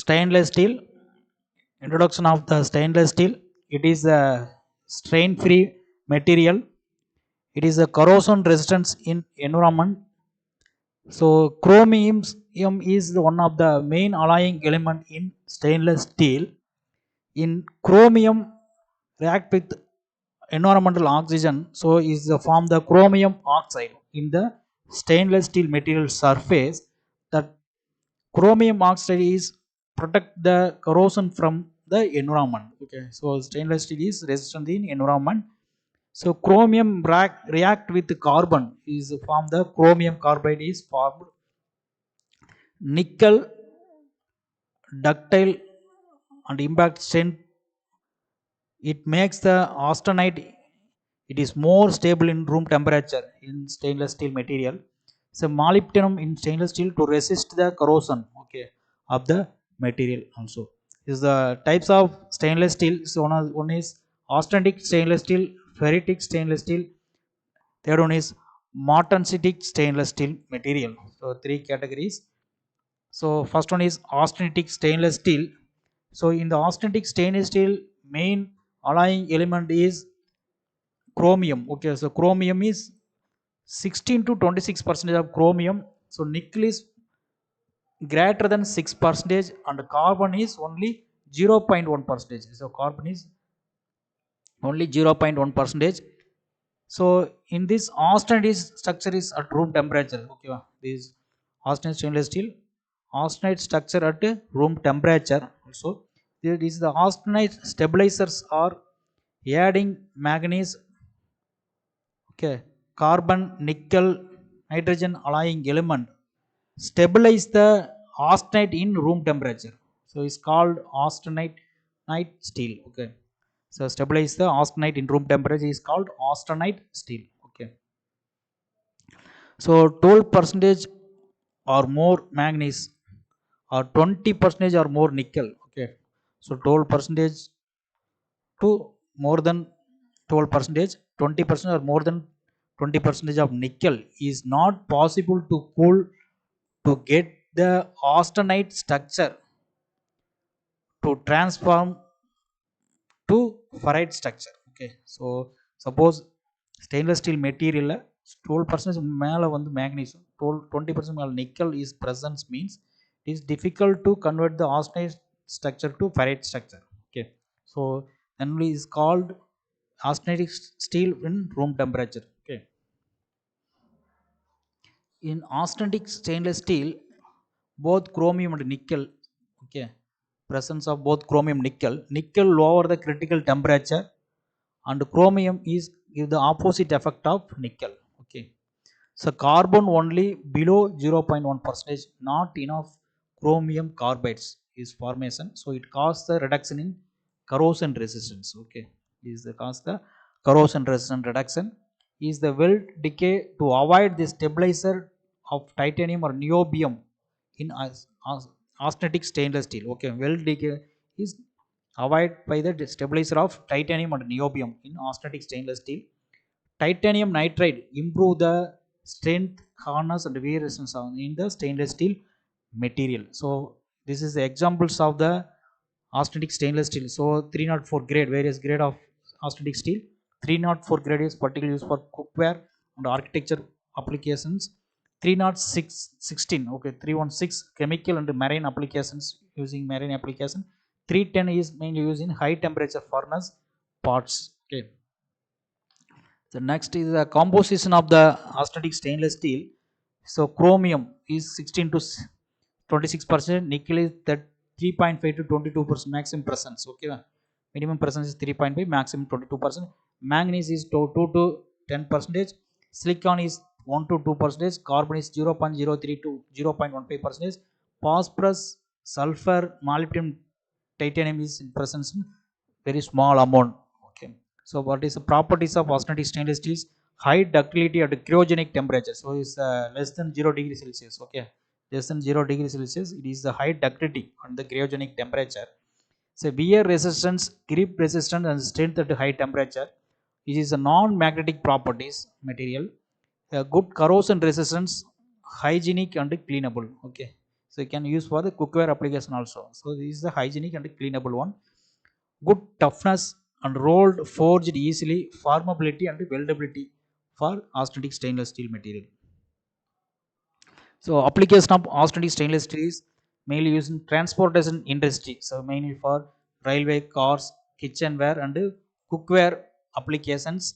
stainless steel. Introduction of the stainless steel. It is a strain free material. It is a corrosion resistance in environment. So chromium is one of the main alloying element in stainless steel. In chromium react with environmental oxygen, so is form the chromium oxide in the stainless steel material surface. That chromium oxide is protect the corrosion from the environment. Okay, so stainless steel is resistant in environment. So chromium react with carbon is form the chromium carbide is formed. Nickel, ductile and impact strength, it makes the austenite. It is more stable in room temperature in stainless steel material. So molybdenum in stainless steel to resist the corrosion, okay, of the material also. Is the types of stainless steel. So one is austenitic stainless steel, ferritic stainless steel. Third one is martensitic stainless steel material. So three categories. So first one is austenitic stainless steel. So in the austenitic stainless steel, main alloying element is chromium. Okay, so chromium is 16 to 26% of chromium. So nickel is greater than 6% and carbon is only 0.1%. So carbon is only 0.1%. So in this austenite structure is at room temperature. Okay, this austenite stainless steel, austenite structure at room temperature also. There is the austenite stabilizers are adding manganese, okay, carbon, nickel, nitrogen alloying element stabilize the austenite in room temperature. So it's called austenite steel. Okay, so stabilize the austenite in room temperature is called austenite steel. Okay, so 12% or more manganese or 20% or more nickel. Okay, so 12% to more than 12%, 20% or more than 20% of nickel is not possible to cool to get the austenite structure to transform to ferrite structure. Okay, so suppose stainless steel material 12% மேல வந்து magnesium 20% மேல nickel is presence means it is difficult to convert the austenite structure to ferrite structure. Okay, so then is called austenitic steel in room temperature. Okay, in austenitic stainless steel both chromium and nickel, okay, presence of both chromium nickel lower the critical temperature and chromium is give the opposite effect of nickel. Okay, so carbon only below 0.1%, not enough chromium carbides is formation, so it causes the reduction in corrosion resistance. Okay, is the cause the corrosion resistance reduction is the weld decay to avoid the stabilizer of titanium or niobium in austenitic stainless steel. Okay, weld decay is avoided by the stabilizer of titanium and niobium in austenitic stainless steel. Titanium nitride improve the strength, hardness and wear resistance in the stainless steel material. So this is the examples of the austenitic stainless steel. So 304 grade, various grade of austenitic steel. 304 grade is particularly used for cookware and architecture applications. 306 16, okay, 316 chemical and marine applications, using marine application. 310 is mainly used in high temperature furnace parts. Okay, the next is the composition of the austenitic stainless steel. So chromium is 16 to 26%, nickel is that 3.5 to 22% maximum presence. Okay, minimum presence is 3.5, maximum 22%. Manganese is 2 to 10%. Silicon is 1 to 2%. Carbon is 0.03 to 0.15%. Phosphorus, sulfur, molybdenum, titanium is in presence in very small amount. Okay, so what is the properties of austenitic stainless steel? High ductility at cryogenic temperature. So it's less than 0 degree Celsius. Okay, less than 0 degree Celsius. It is the high ductility on the cryogenic temperature. So wear resistance, grip resistance and strength at high temperature. It is a non-magnetic properties material. A good corrosion resistance, hygienic and cleanable. Okay, So you can use for the cookware application also. So this is the hygienic and cleanable one. Good toughness and rolled, forged easily, formability and weldability for austenitic stainless steel material. So application of austenitic stainless steel is mainly used in transportation industry. So mainly for railway, cars, kitchenware and cookware applications.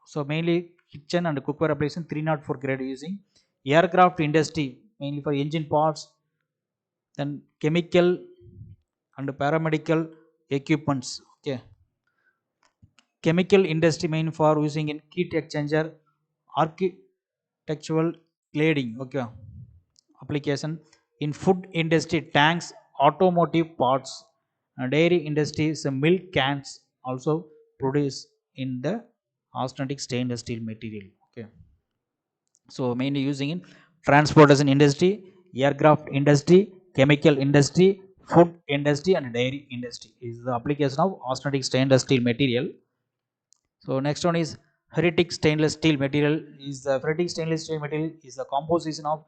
So mainly kitchen and cookware application 304 grade using aircraft industry mainly for engine parts, then chemical and paramedical equipments. Okay, chemical industry main for using in heat exchanger, architectural cladding. Okay, application in food industry tanks, automotive parts, and dairy industry some milk cans also produce in the austenitic stainless steel material. Okay, so mainly using in transportation industry, aircraft industry, chemical industry, food industry and dairy industry is the application of austenitic stainless steel material. So next one is ferritic stainless steel material. Is the ferritic stainless steel material is the composition of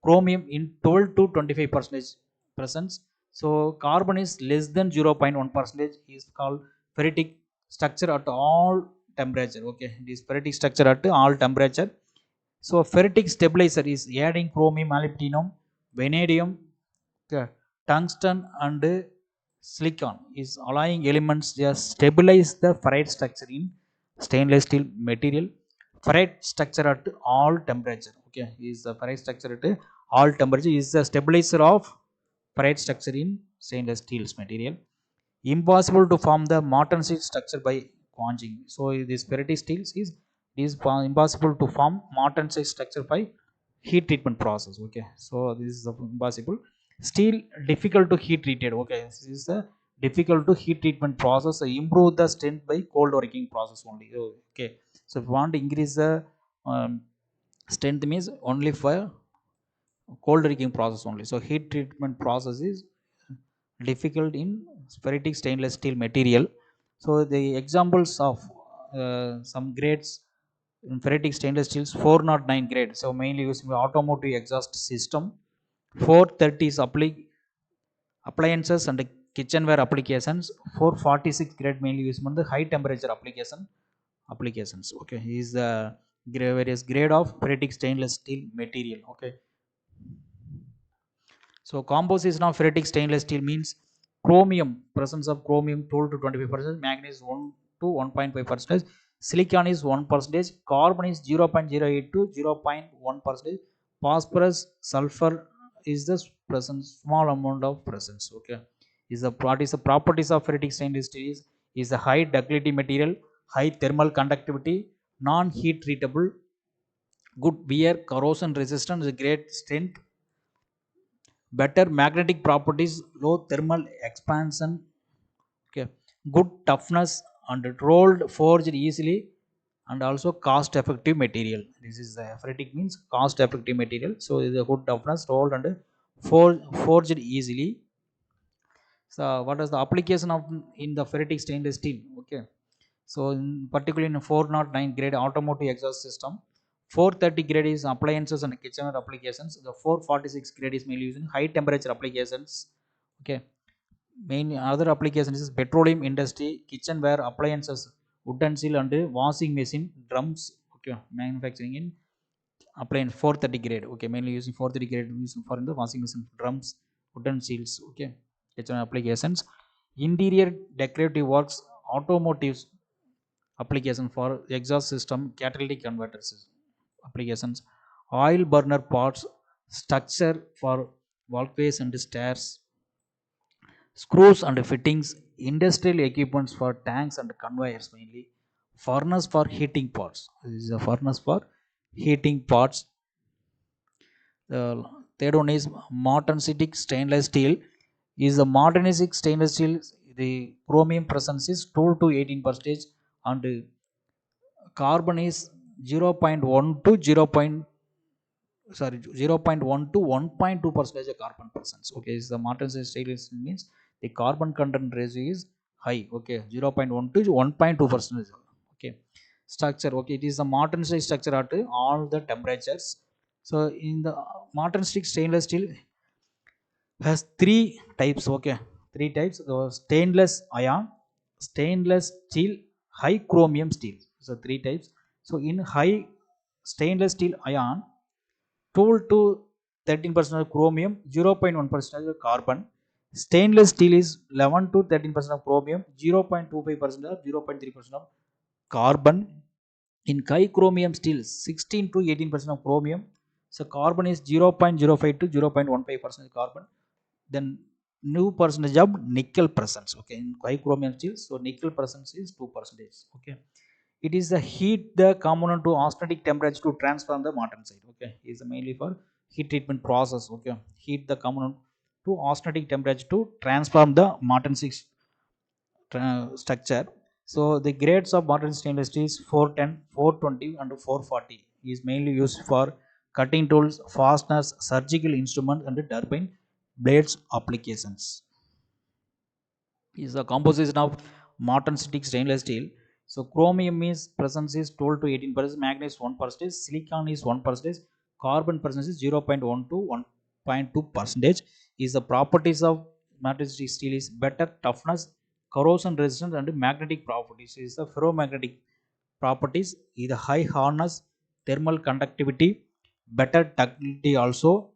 chromium in 12 to 25 percentage presence. So carbon is less than 0.1 percentage is called ferritic structure at all temperature. Okay, it is ferritic structure at all temperature. So ferritic stabilizer is adding chromium, molybdenum, vanadium, okay, tungsten and silicon is allowing elements just stabilize the ferrite structure in stainless steel material. Ferrite structure at all temperature. Okay, is the ferrite structure at all temperature is the stabilizer of ferrite structure in stainless steel material. Impossible to form the Martensitic structure by quenching. So this ferritic steels is impossible to form Martensitic structure by heat treatment process. Okay, so this is impossible. Steel difficult to heat treated. Okay, this is a difficult to heat treatment process. Improve the strength by cold working process only. Okay, so if you want to increase the um, strength means only for cold working process only. So heat treatment process is difficult in ferritic stainless steel material. So the examples of some grades in ferritic stainless steel is 409 grade. So mainly used in automotive exhaust system. 430 is appliances and kitchenware applications. 446 grade mainly used in the high temperature applications. Okay, is the various grade of ferritic stainless steel material. Okay, so composition of ferritic stainless steel means chromium, presence of chromium 12 to 25%, manganese 1 to 1.5%, silicon is 1%, carbon is 0.08 to 0.1%, phosphorus, sulfur is the presence, small amount of presence. Okay, is the what is the properties of ferritic stainless steel is a high ductility material, high thermal conductivity, non-heat treatable, good wear, corrosion resistance, great strength, better magnetic properties, low thermal expansion. Okay, good toughness and rolled forged easily, and also cost effective material. This is the ferritic means cost effective material. So is a good toughness, rolled and forged easily. So what is the application of in the ferritic stainless steel? Okay, so in particularly in 409 grade automotive exhaust system, 430 grade is appliances and kitchenware applications. The 446 grade is mainly used in high temperature applications. Okay, main other applications is petroleum industry, kitchenware, appliances, utensil and washing machine, drums. Okay, manufacturing in appliance 430 grade. Okay, mainly using 430 grade using for in the washing machine, drums, utensils. Okay, kitchen applications, interior decorative works, automotives application for exhaust system, catalytic converters applications, oil burner parts, structure for walkways and stairs, screws and fittings, industrial equipments for tanks and conveyors mainly, furnace for heating parts. This is a furnace for heating parts. The third one is Martensitic stainless steel. Is the Martensitic stainless steel, the chromium presence is 12 to 18%, and carbon is 0.1 to 0.1 to 1.2 percentage of carbon presence. Okay, is the Martensitic stainless steel means the carbon content ratio is high. Okay, 0.1 to 1.2 percentage. Okay, structure. Okay, it is the Martensitic structure at all the temperatures. So in the Martensitic stainless steel has three types. Okay, three types. Stainless iron, stainless steel, high chromium steel. So three types. So in high stainless steel iron, 12 to 13% of chromium, 0.1% of carbon. Stainless steel is 11 to 13% of chromium, 0.25% or 0.3% of carbon. In high chromium steel, 16 to 18% of chromium. So carbon is 0.05 to 0.15% carbon. Then new percentage of nickel presence. Okay, in high chromium steel, so nickel presence is 2%. Okay, it is the heat the component to austenitic temperature to transform the martensite. Okay, is mainly for heat treatment process. Okay, heat the component to austenitic temperature to transform the martensite structure. So the grades of modern stainless steel is 410, 420 and 440 is mainly used for cutting tools, fasteners, surgical instruments and turbine blades applications. Is a composition of martensitic stainless steel. So chromium is presence is 12 to 18%, manganese 1%, silicon is 1%, carbon presence is 0.1 to 1.2%. Is the properties of martensitic steel is better toughness, corrosion resistance and magnetic properties. Is the ferromagnetic properties is the high hardness, thermal conductivity, better ductility also,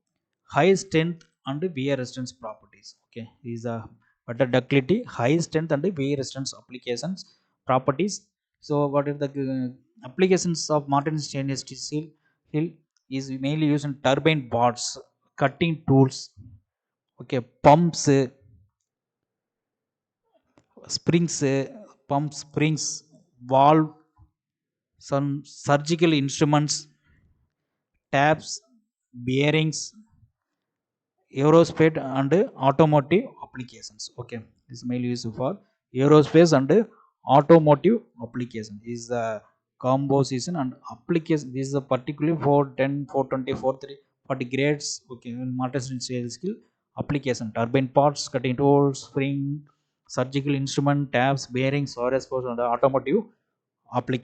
high strength and wear resistance properties. Okay, these are better ductility, high strength and wear resistance applications properties. So what are the applications of modern stainless steel? Is mainly used in turbine parts, cutting tools, okay, pumps, springs, pump springs, valve, some surgical instruments, taps, bearings, aerospace and automotive applications. Okay, this is mainly used for aerospace and automotive application. Is the composition and application. This is a particularly for 10, 420, 40 grades. Okay, in multi skill application, turbine parts, cutting tools, spring, surgical instrument, tabs, bearings, aerospace and automotive application.